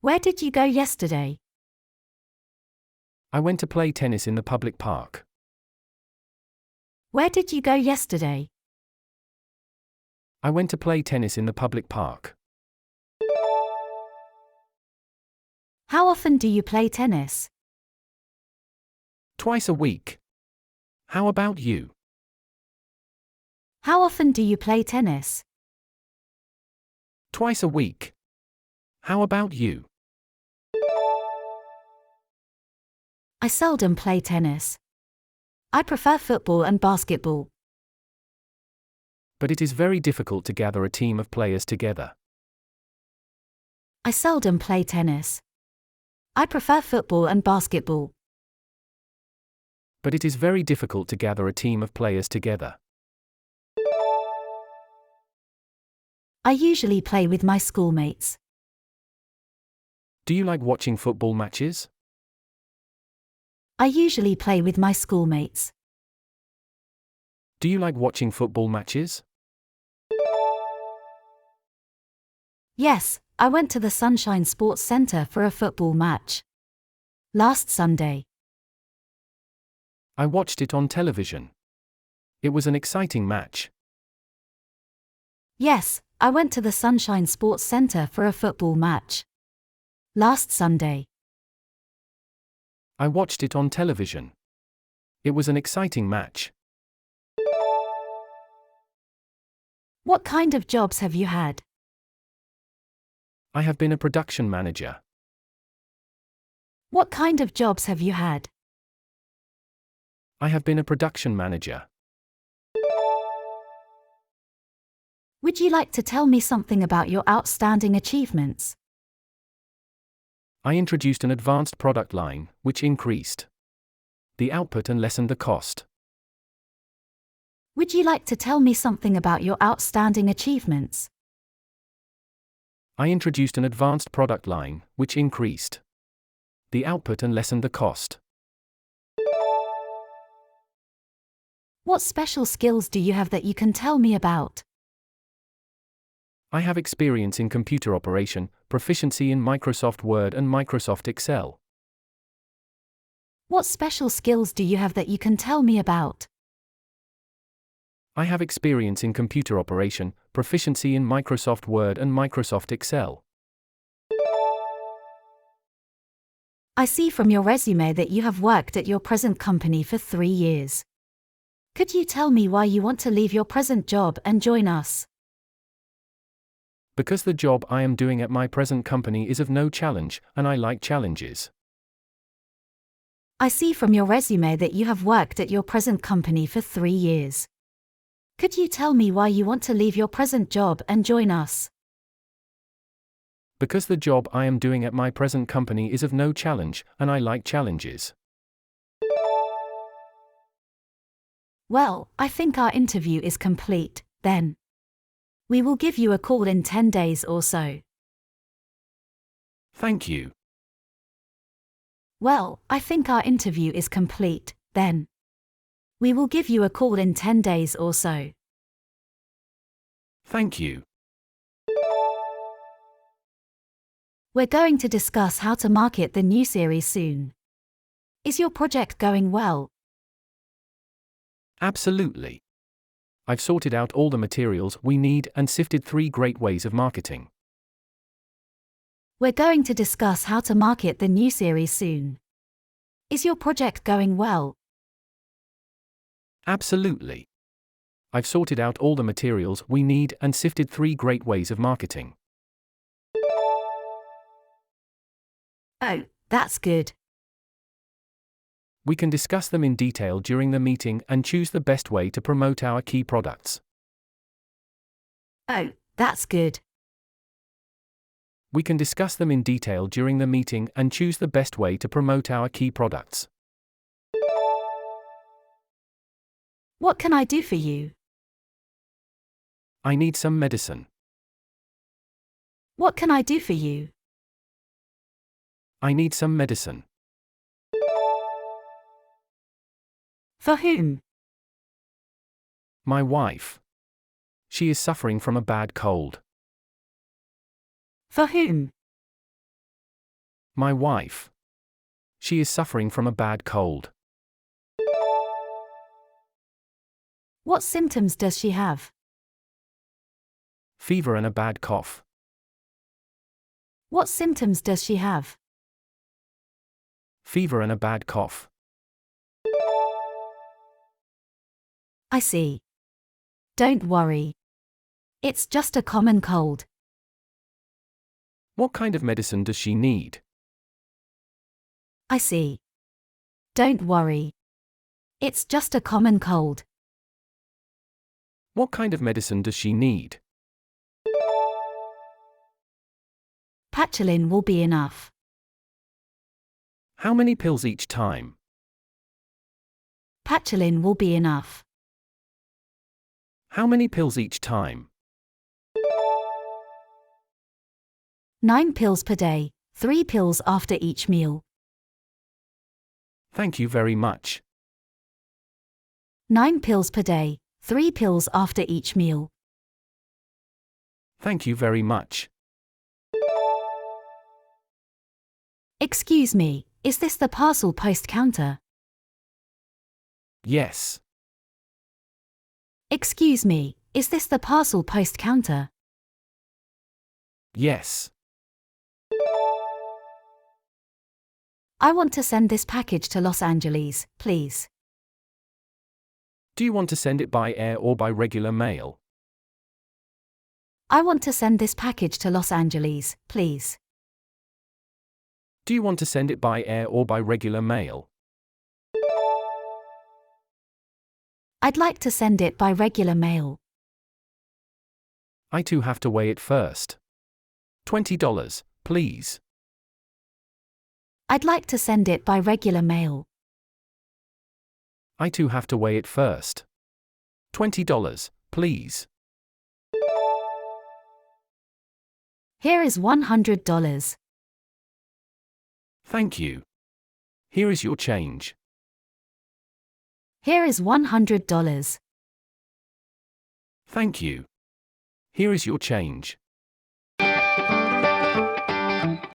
Where did you go yesterday? I went to play tennis in the public park. Where did you go yesterday? I went to play tennis in the public park. How often do you play tennis? Twice a week. How about you? How often do you play tennis? Twice a week. How about you? I seldom play tennis. I prefer football and basketball. But it is very difficult to gather a team of players together. I seldom play tennis. I prefer football and basketball. But it is very difficult to gather a team of players together. I usually play with my schoolmates. Do you like watching football matches? I usually play with my schoolmates. Do you like watching football matches? Yes, I went to the Sunshine Sports Center for a football match last Sunday. I watched it on television. It was an exciting match. Yes, I went to the Sunshine Sports Center for a football match last Sunday. I watched it on television. It was an exciting match. What kind of jobs have you had? I have been a production manager. What kind of jobs have you had? I have been a production manager. Would you like to tell me something about your outstanding achievements? I introduced an advanced product line, which increased the output and lessened the cost. Would you like to tell me something about your outstanding achievements? I introduced an advanced product line, which increased the output and lessened the cost. What special skills do you have that you can tell me about? I have experience in computer operation, proficiency in Microsoft Word and Microsoft Excel. What special skills do you have that you can tell me about? I have experience in computer operation, proficiency in Microsoft Word and Microsoft Excel. I see from your resume that you have worked at your present company for 3 years. Could you tell me why you want to leave your present job and join us? Because the job I am doing at my present company is of no challenge, and I like challenges. I see from your resume that you have worked at your present company for 3 years. Could you tell me why you want to leave your present job and join us? Because the job I am doing at my present company is of no challenge, and I like challenges. Well, I think our interview is complete, then. We will give you a call in 10 days or so. Thank you. Well, I think our interview is complete, then. We will give you a call in 10 days or so. Thank you. We're going to discuss how to market the new series soon. Is your project going well? Absolutely. I've sorted out all the materials we need and sifted 3 great ways of marketing. We're going to discuss how to market the new series soon. Is your project going well? Absolutely. I've sorted out all the materials we need and sifted 3 great ways of marketing. Oh, that's good. We can discuss them in detail during the meeting and choose the best way to promote our key products. Oh, that's good. We can discuss them in detail during the meeting and choose the best way to promote our key products. What can I do for you? I need some medicine. What can I do for you? I need some medicine. For whom? My wife. She is suffering from a bad cold. For whom? My wife. She is suffering from a bad cold. What symptoms does she have? Fever and a bad cough. What symptoms does she have? Fever and a bad cough. I see. Don't worry. It's just a common cold. What kind of medicine does she need? I see. Don't worry. It's just a common cold. What kind of medicine does she need? Patulin will be enough. How many pills each time? Patulin will be enough. How many pills each time? 9 pills per day, 3 pills after each meal. Thank you very much. 9 pills per day, 3 pills after each meal. Thank you very much. Excuse me, is this the parcel post counter? Yes. Excuse me, is this the parcel post counter? Yes. I want to send this package to Los Angeles, please. Do you want to send it by air or by regular mail? I want to send this package to Los Angeles, please. Do you want to send it by air or by regular mail? I'd like to send it by regular mail. I too have to weigh it first. $20, please. I'd like to send it by regular mail. I too have to weigh it first. $20, please. Here is $100. Thank you. Here is your change. Here is $100. Thank you. Here is your change.